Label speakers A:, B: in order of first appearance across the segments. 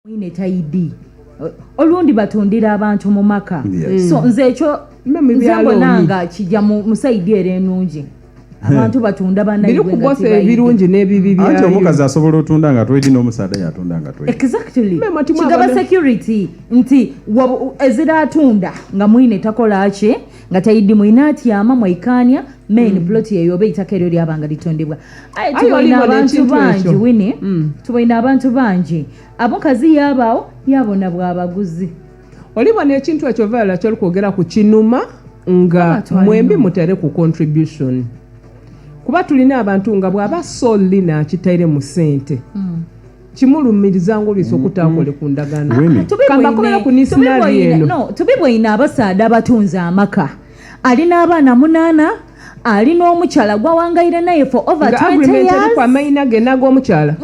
A: Mwine taidi olundi batundira abantu mu maka so nze ekyo mbonanga kijja mu saidi ere enungi abantu batunda banaibwe
B: biri kugose ebirungi n'ebibi byayo
C: ate omukazi asobola otunda nga twedi n'omusaada yatunda nga twedi
A: exactly kigaba security nti ezira atunda nga mwine takola ki nga taidi mwine atyama mwaikania main plot yeyo oba itaka eryo lyabanga litondebwa tubalina abantu bangi wini tubalina abantu bangi abokazi yabaawo yabona bw'abaguzi
B: olibona ekintu ekyo vala kyolikwogera ku kinuma nga mwembi mutere ku contribution kuba tulina abantu nga bw'aba solli nakitaire mu ssente kimulumiriza ng'oliisa okutakole ku ndagano kambakolera ku nisinali eno
A: tubibwina abasaada abatunze amaka alina abaana 8 alina omukyala gwawangayire naye for over 20 years
B: kwa mayina ge nag'omukyala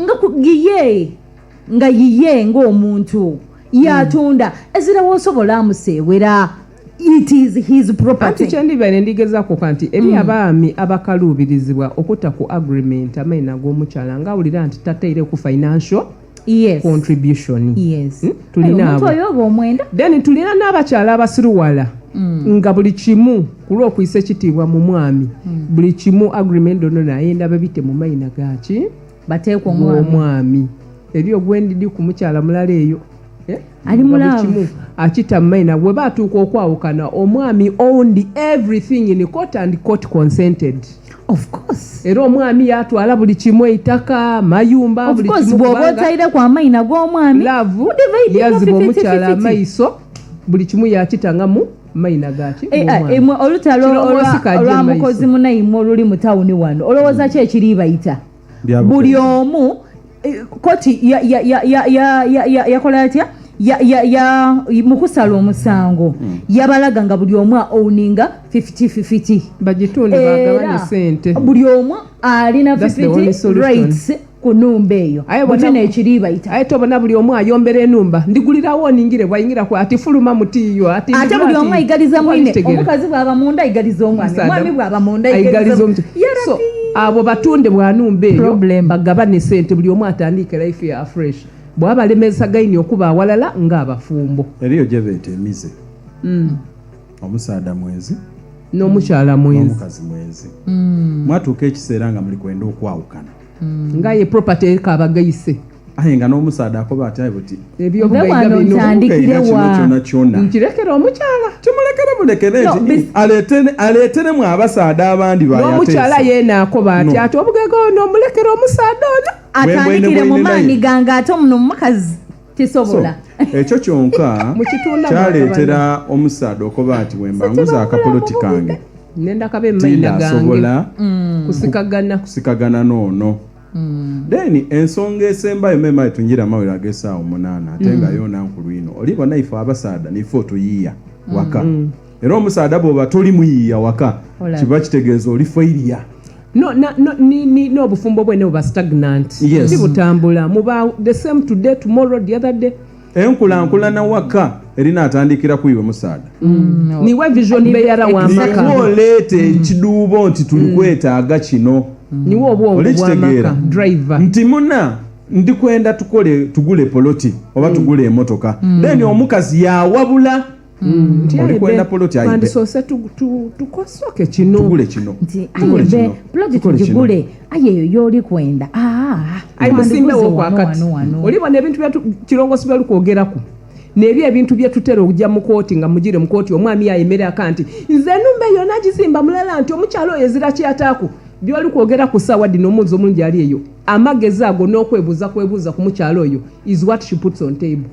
A: nga yiye ng'omuntu yatunda ezirawo osobola amusewera it is his property
B: ati kyendibere ndigezaako kanti eri abaami abakaluubirizibwa okutta ku agreement amayina g'omukyala nga awulira nti tateire ku financial contribution tulina abo then tulina n'abakyala abasiruwala nga buli kimu kulw'okuyisa ekitiibwa mu mwami buli kimu agreement ono naye ndaba bite mu mayina gaki
A: bateekwa
B: omwami eri ogwendidi ku mukyala mulala eyo
A: ali mulavu
B: akita mayina bwe batuuka okwawukana omwami owned everything in court and court consented
A: of course
B: era omwami yatwala buli kimu eitaka mayumba
A: buli kimu bw'oba otaire kwa mayina g'omwami
B: lavu yaziba omukyala amaiso buli kimu yakitangamu mayina gaki
A: olutalo olwa mukozi munayimwe oluli mu tawuni wano olowooza ki ekiri bayita buli omu koti yakola atya mukusala omusango yabalaga nga buli omu owninga 50-50
B: bagitunde bagabanye sente
A: buli omu alina 50 rights ku nnumba eyo butene ekiri bayita
B: ate obona buli omu ayombera ennumba ndigulirawo ningire bwayingira ku ati fuluma mutiyo ate
A: buli omu ayigaliza mwine omukazi bwaba munda ayigaliza omwami bwaba munda ayigaliza
B: so abo batunde bwanumba eyo bagabane sente buli omu atandike life ya fresh bwabalemesa gaini okuba awalala ng'abafumbo
C: eriyo gye beeta emize omusaada mwezi
B: n'omukyala mwezi
C: n'omukazi mwezi mwatuuka ekiseera nga muli kwenda okwawukana
B: nga ye property ekabagayise
C: aye nga n'omusaada akoba ati buti
B: ebyobugaiga
C: kyonna
B: nkirekera omukyala
C: kimulekere mulekere nti aleeteremu abasaada abandi
B: n'omukyala yeena akoba ati ati obugaiga ono omulekera omusaada ono
A: atandikire mu maani gange ate omuno omukazi tisobola
C: ekyo kyonka kyaleetera omusaada okoba ati wembanguza akapoloti kange
B: nenda kabe mayina gange
C: asobola kusikagana noono then ensonga esembayo mema etunjira amawere ag'essaawa 8 ate nga yona nkulu ino olibona ife abasaada nife otuyiiya waka era omusaada bw'oba toli muyiiya waka kiba kitegeeza oli failure
B: n'obufumbo bwene buba stagnant si butambula muba the same today tomorrow the other day
C: enkulankulana waka erina atandikira kuyiwe musaada
B: niwe vision beyara wamaka
C: oleete ekiduubo nti tulikwetaaga kino
B: niwe obwongo bwamaka driver
C: nti muna ndikwenda tugule poloti oba tugule emotoka then omukazi yawabula olikwenda poloti ayibe
B: andisoose tukosoke kino
C: tugule kino
A: nti ayibe poloti tugule ayeyo yoli kwenda
B: ayimusimbewo kwakati olibona ebintu kirongosi byalukwogeraku nebyo ebintu byetutera okujja mu kooti nga mugire mu kooti omwami yayemera akanti nze ennumba eyo nagizimba mulala nti omukyalo oyo ezira kyataku byoli kwogera ku ssaawa dino omunzi omungi ali eyo amagezi ago n'okwebuuza ku mukyalo oyo is what she puts on table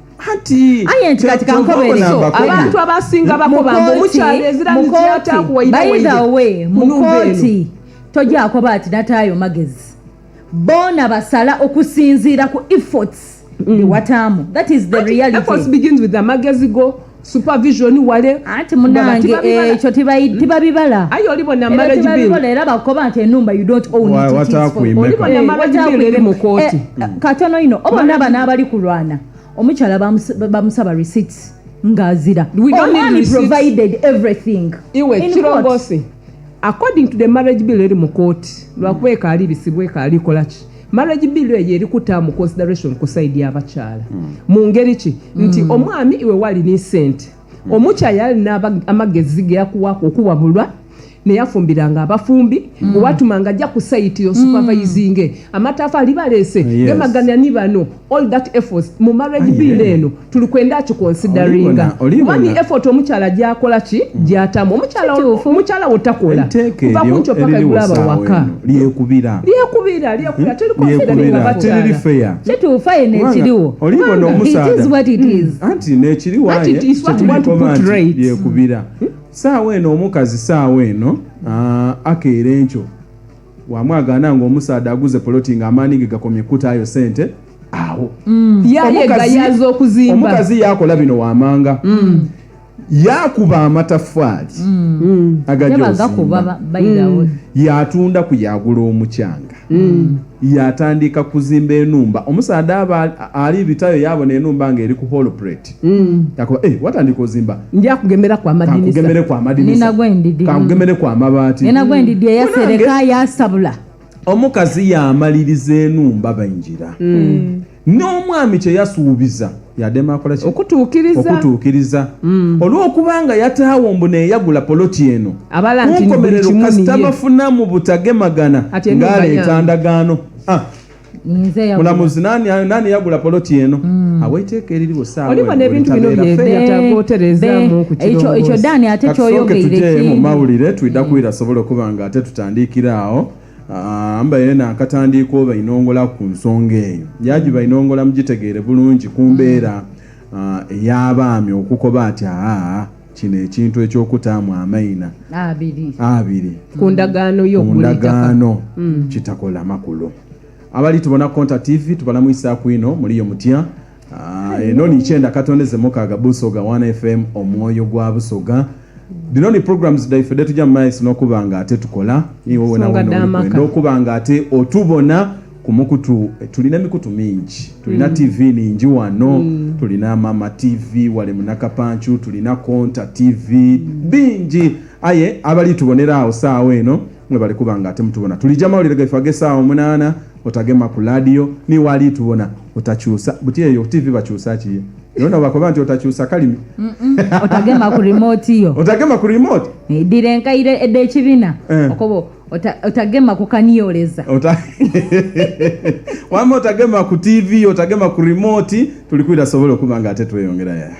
B: abantu abasinga bakoba omukyalo ezira kyataku
A: wayiwe mu kooti tojjaako baati nataayo magezi bona basala okusinziira ku efforts wataamu that is the reality
B: efforts begins with amagezi go supervision wale
A: ati munange ekyo tibabibala
B: ayo olibona marriage bill
A: era bakoba nti ennumba you don't own it
B: olibona marriage bill eri mu kooti
A: katono ino obona bana abali kulwana omukyala bamusaba receipts ngazira omwami provided everything
B: iwe kirongosi according to the marriage bill eri mu kooti lwakuba ekaali bisibwa ekaali kolaki marriage bill eyo eri kutaamu consideration ku side y'abakyala mu ngeri ki nti omwami iwe wali ni sente omukyala alina amagezi ge yakuwaako okuwabulwa neyafumbiranga abafumbi owatumanga ajja ku site yo supervising amatafaali baleese gemagana ni bano all that efforts mu marriage bill eno tulikwenda kiconsideringa wani effort omukyala gyakola ki gyatamu omukyala wotakola kuva kuncho paka igulaba waka
C: lyekubira
A: tuli fair kituufa eno ekiriwo
C: olibona omusaada anti nekiriwaye lyekubira saawa eno omukazi saawa eno akeera enkyo wamwagana ng'omusaada aguze poloti ng'amaani ge gakomye kutaayo sente awo
B: yayegayaza okuzimba
C: omukazi yakola bino wamanga yakuba amatafaali agajozimba yatunda ku yagula omukyanga yatandika kuzimba enumba omusaada aba ali bitayo yabona enumba ng'eri ku hall plate yakuba watandika ozimba
B: njakugemera kwa amadinisa
C: kankugemere kwa amabaati
A: nina gwendidi eyasereka yasabula
C: omukazi yamaliriza enumba bayingira n'omwami kye yasuubiza yadema akola ki okutuukiriza olw'okubanga yataawo mbu neyagula poloti eno kunkomerero kasita bafunamu butagemagana ng'aleeta ndagaano mulamuzi nani yagula poloti eno aweteeka eririwo
B: olibona ebintu bino byetagoterezaamu ku
A: ekyo Dani ate kyoyogeire
C: mu mawulire twidda kuwira asobole okuba nga ate tutandikira awo amba yena akatandiika oba inongola ku nsonga eyo yagiba inongola mugitegeere bulungi ku mbeera ey'abaami okukoba ati kino ekintu ekyokutaamu amayina abiri
B: ku ndagaano
C: y'okundagaano kitakola makulu abali tubona Konta TV tubalamuyisaako ino muliyo mutya eno ni 9 Busoga 1 FM omwoyo gwa Busoga dino ni programs daifede tujja maiso n'okuba nga ate tukola iwo n'okuba nga ate otubona ku mukutu tulina mikutu mingi tulina TV ningi wano tulina Mama TV wale munakapanchu tulina Konta TV bingi aye abali tubonera awo saawa eno mwe bali kuba nga ate mutubona tulijja mawulire gaife saawa 8 otagema ku radio ni wali tubona otakyusa buti eyo TV bakyusa ki yona bakoba nti otakyusa kalimi
A: otagema ku remote yo
C: otagema ku remote
A: direnkaire edde kibina okobo otagema ku kaniyoleza
C: wama otagema ku TV otagema ku remote tulikwira sobolo kuba nga ate tweyongera ya